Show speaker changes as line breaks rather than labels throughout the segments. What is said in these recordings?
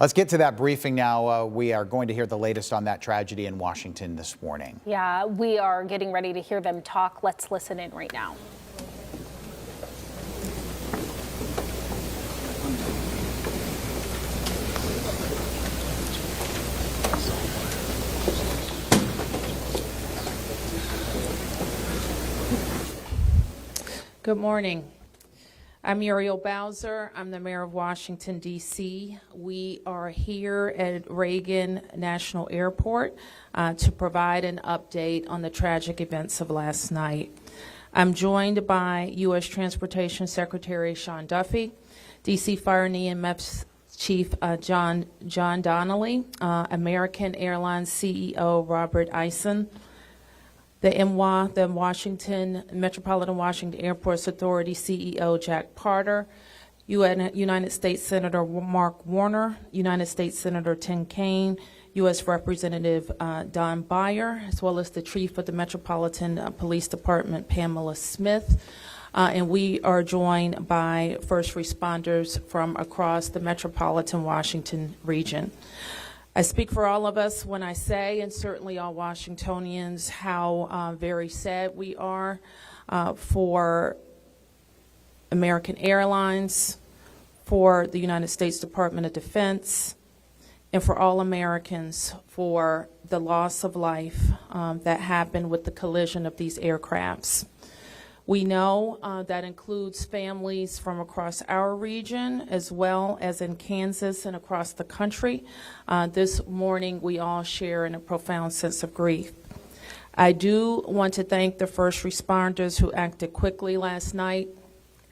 Let's get to that briefing now. We are going to hear the latest on that tragedy in Washington this morning.
Yeah, we are getting ready to hear them talk. Let's listen in right now.
Good morning. I'm Muriel Bowser. I'm the mayor of Washington, D.C. We are here at Reagan National Airport to provide an update on the tragic events of last night. I'm joined by U.S. Transportation Secretary Sean Duffy, D.C. Fire and EMS Chief John Donnelly, American Airlines CEO Robert Isom, the MWA, the Washington Metropolitan Washington Airports Authority CEO Jack Carter, United States Senator Mark Warner, United States Senator Tim Kaine, U.S. Representative Don Beyer, as well as the Chief of the Metropolitan Police Department, Pamela Smith. And we are joined by first responders from across the Metropolitan Washington region. I speak for all of us when I say, and certainly all Washingtonians, how very sad we are for American Airlines, for the United States Department of Defense, and for all Americans for the loss of life that happened with the collision of these aircrafts. We know that includes families from across our region as well as in Kansas and across the country. This morning we all share in a profound sense of grief. I do want to thank the first responders who acted quickly last night,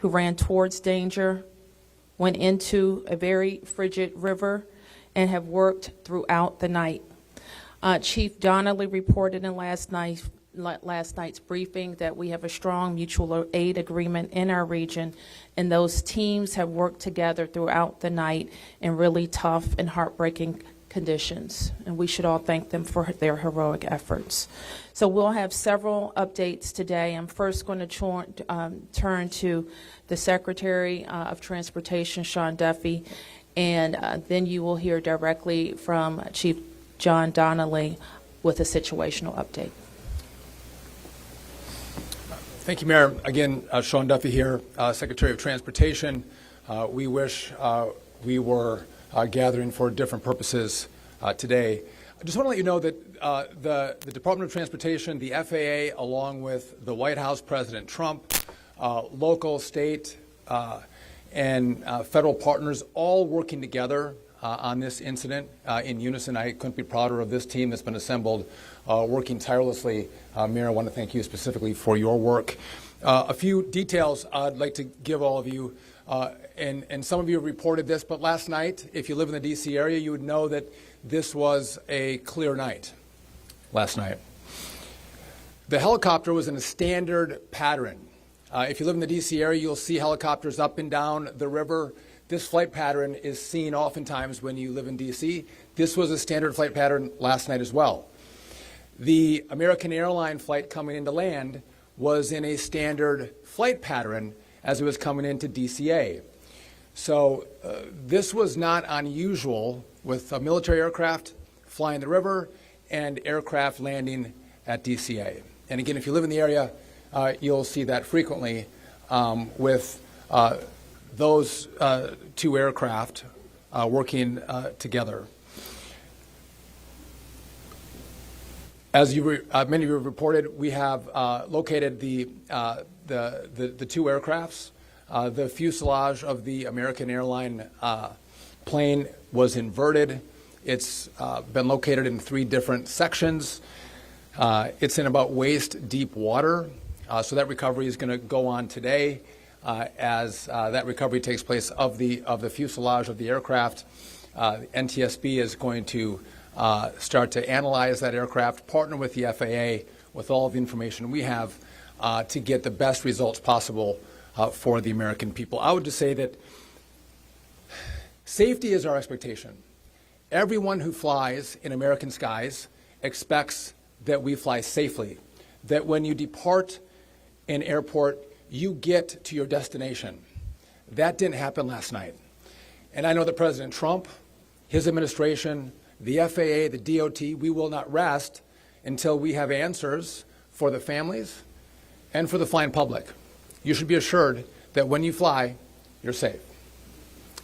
who ran towards danger, went into a very frigid river, and have worked throughout the night. Chief Donnelly reported in last night's briefing that we have a strong mutual aid agreement in our region, and those teams have worked together throughout the night in really tough and heartbreaking conditions, and we should all thank them for their heroic efforts. So we'll have several updates today. I'm first going to turn to the Secretary of Transportation, Sean Duffy, and then you will hear directly from Chief John Donnelly with a situational update.
Thank you, Mayor. Again, Sean Duffy here, Secretary of Transportation. We wish we were gathering for different purposes today. I just want to let you know that the Department of Transportation, the FAA, along with the White House, President Trump, local, state, and federal partners all working together on this incident in unison. I couldn't be prouder of this team that's been assembled, working tirelessly. Mayor, I want to thank you specifically for your work. A few details I'd like to give all of you, and some of you have reported this, but last night, if you live in the D.C. area, you would know that this was a clear night last night. The helicopter was in a standard pattern. If you live in the D.C. area, you'll see helicopters up and down the river. This flight pattern is seen oftentimes when you live in D.C. This was a standard flight pattern last night as well. The American Airlines flight coming into land was in a standard flight pattern as it was coming into DCA. So this was not unusual with a military aircraft flying the river and aircraft landing at DCA. And again, if you live in the area, you'll see that frequently with those two aircraft working together. As many of you have reported, we have located the two aircrafts. The fuselage of the American Airlines plane was inverted. It's been located in 3 different sections. It's in about waist deep water, so that recovery is going to go on today. As that recovery takes place of the fuselage of the aircraft, NTSB is going to start to analyze that aircraft, partner with the FAA with all of the information we have to get the best results possible for the American people. I would just say that safety is our expectation. Everyone who flies in American skies expects that we fly safely, that when you depart an airport, you get to your destination. That didn't happen last night. And I know that President Trump his administration, the FAA, the DOT, we will not rest until we have answers for the families and for the flying public. You should be assured that when you fly, you're safe.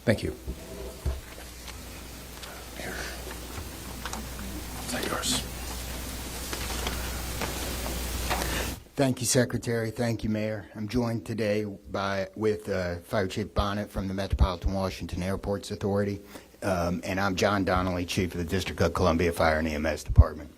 Thank you. Mayor, is that yours?
Thank you, Secretary. Thank you, Mayor. I'm joined today with Fire Chief Bonnet from the Metropolitan Washington Airports Authority, and I'm John Donnelly, Chief of the District of Columbia Fire and EMS Department.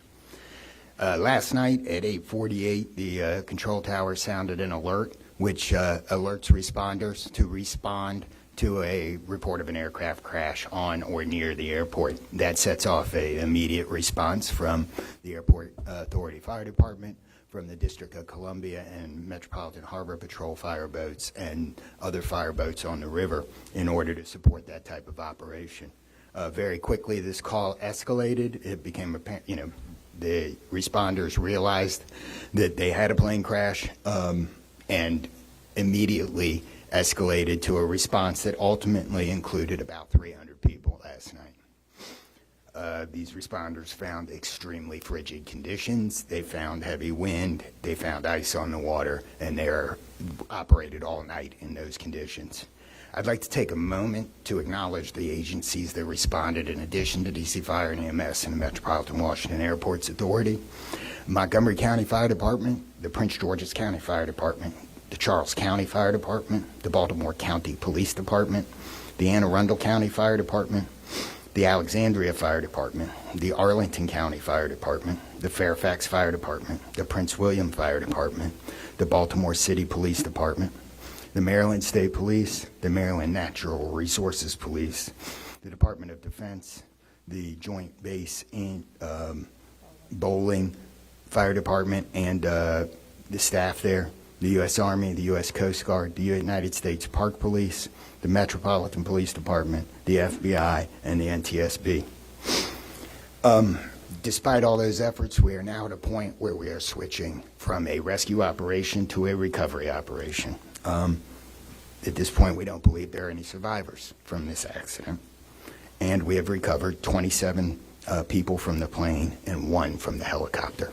Last night at 8:48, the control tower sounded an alert, which alerts responders to respond to a report of an aircraft crash on or near the airport. That sets off an immediate response from the Airport Authority Fire Department, from the District of Columbia and Metropolitan Harbor Patrol fire boats and other fire boats on the river in order to support that type of operation. Very quickly, this call escalated. It became apparent, the responders realized that they had a plane crash and immediately escalated to a response that ultimately included about 300 people last night. These responders found extremely frigid conditions. They found heavy wind. They found ice on the water, and they operated all night in those conditions. I'd like to take a moment to acknowledge the agencies that responded in addition to DC Fire and EMS and the Metropolitan Washington Airports Authority: Montgomery County Fire Department, the Prince George's County Fire Department, the Charles County Fire Department, the Baltimore County Police Department, the Anne Arundel County Fire Department, the Alexandria Fire Department, the Arlington County Fire Department, the Fairfax Fire Department, the Prince William Fire Department, the Baltimore City Police Department, the Maryland State Police, the Maryland Natural Resources Police, the Department of Defense, the Joint Base in Bowling Fire Department and the staff there, the U.S. Army, the U.S. Coast Guard, the United States Park Police, the Metropolitan Police Department, the FBI, and the NTSB. Despite all those efforts, we are now at a point where we are switching from a rescue operation to a recovery operation. At this point, we don't believe there are any survivors from this accident, and we have recovered 27 people from the plane and 1 from the helicopter.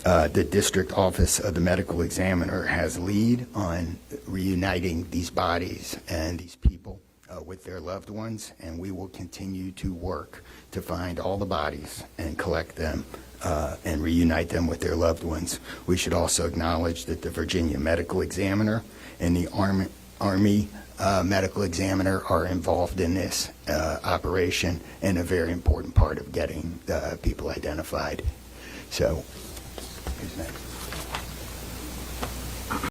The District Office of the Medical Examiner has lead on reuniting these bodies and these people with their loved ones, and we will continue to work to find all the bodies and collect them and reunite them with their loved ones. We should also acknowledge that the Virginia Medical Examiner and the Army Medical Examiner are involved in this operation and a very important part of getting people identified. So, who's next?